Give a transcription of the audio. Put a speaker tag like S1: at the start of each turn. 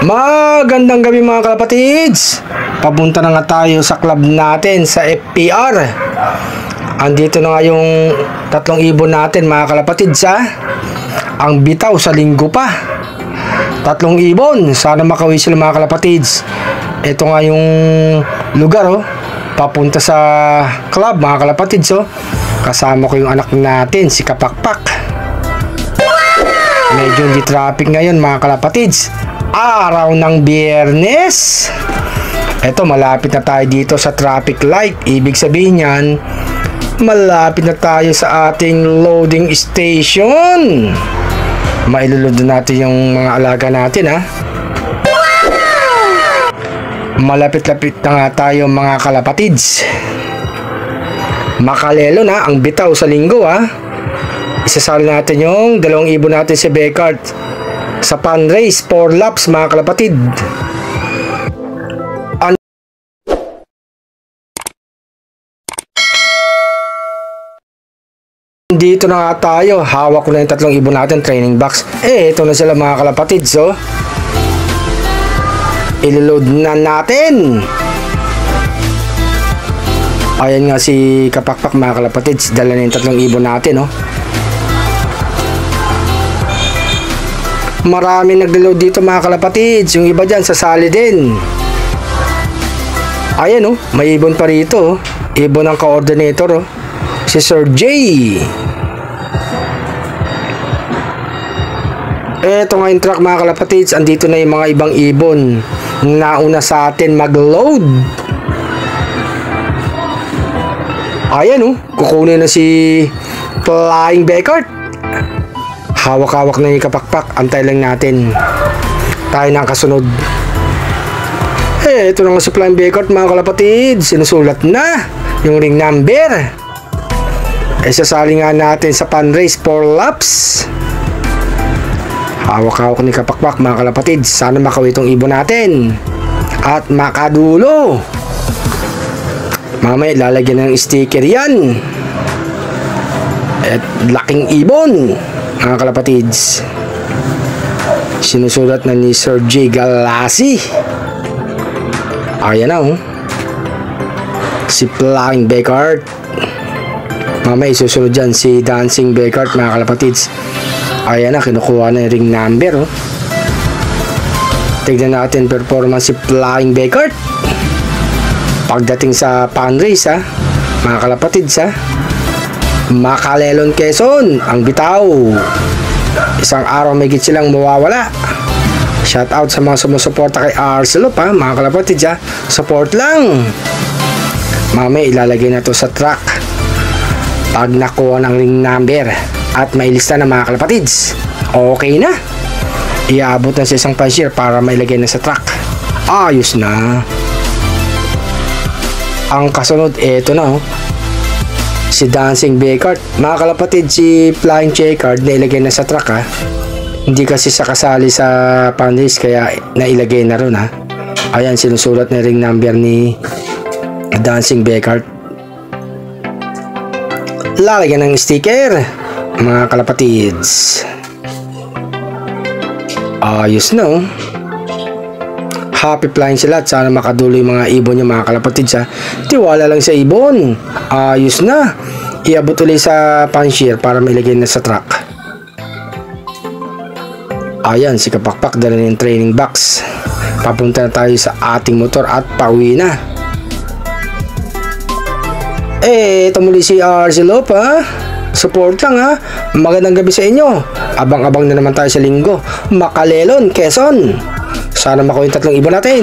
S1: Magandang gabi mga kalapatids. Papunta na nga tayo sa club natin sa FPR. Andito na nga yung 3 ibon natin mga kalapatids ha. Ang bitaw sa linggo pa. 3 ibon. Sana makauwi sila mga kalapatids. Ito nga yung lugar oh. Papunta sa club mga kalapatids oh. Kasama ko yung anak natin si Kapakpak. Medyo hindi traffic ngayon mga kalapatids. Araw ng Biyernes. Eto, malapit na tayo dito sa traffic light. Ibig sabihin yan, malapit na tayo sa ating loading station. Mailulod natin yung mga alaga natin ha. Malapit-lapit na nga tayo mga kalapatids. Makalelo na ang bitaw sa linggo ha. Isasali natin yung 2 ibon natin si Becard sa pan race 4 laps mga kalapatid. Dito na nga tayo. Hawak ko na yung 3 ibon natin training box. Ito na sila mga kalapatid. So iloload na natin. Ayan nga si Kapakpak mga kalapatid. Dala na yung 3 ibon natin oh. Maraming nagde-load dito mga kalapatids. Yung iba dyan sasali din. Ayan oh, may ibon pa rito oh. Ibon ng coordinator oh. Si Sir J. Eto nga yung truck mga kalapatids. Andito na yung mga ibang ibon. Nauna sa atin mag-load. Ayan oh, kukunin na si Flying Becard. Hawak-hawak na yung Kapakpak. Antay lang natin. Tayo na ang kasunod. Ito na nga si Flying Becard mga kalapatid. Sinusulat na yung ring number. Sasali nga natin sa pan race 4 laps. Hawak-hawak ni Kapakpak mga kalapatid. Sana makawin itong ibon natin. At makadulo. Mamaya lalagyan ng sticker yan. At laking ibon mga kalapatids. Sinusulat na ni Sir J. Galasi. Ayan na oh. Si Flying Becard. Mamaya isusunod dyan si Dancing Becard mga kalapatids. Ayan na, kinukuha na yung ring number oh. Tignan natin performance si Flying Becard pagdating sa pan race ha mga kalapatids ha. Makalelon Quezon ang bitaw. Isang araw may git silang mawawala. Shout out sa mga sumusuporta kay Arcelop ha mga kalapatids ha. Support lang. Mamaya ilalagay na to sa truck pag nakuha ng ring number at mailista na mga kalapatids. Okay na. Iabot na sa isang cashier para mailagay na sa truck. Ayos na. Ang kasunod eto na oh. Si Dancing Becard. Mga kalapatid, si Flying Becard na ilagay na sa truck ha. Hindi kasi sa kasali sa pan race kaya nailagay na ron ha. Ayan, sinusulat na ring number ni Dancing Becard. Lalagyan ng sticker mga kalapatids. Ayos na oh. Happy flying sila at sana makadulo yung mga ibon yung mga kalapatids ha. Tiwala lang sa ibon. Ayos na. Iabot ulit sa pan-shear para mailagay na sa truck. Ayan, si Kapakpak dala na yung training box. Papunta na tayo sa ating motor at pauwi na. Ito muli si Arcelop ha. Support lang ha. Magandang gabi sa inyo. Abang-abang na naman tayo sa linggo. Makalelon, Quezon. Sana makuha yung 3 ibon natin.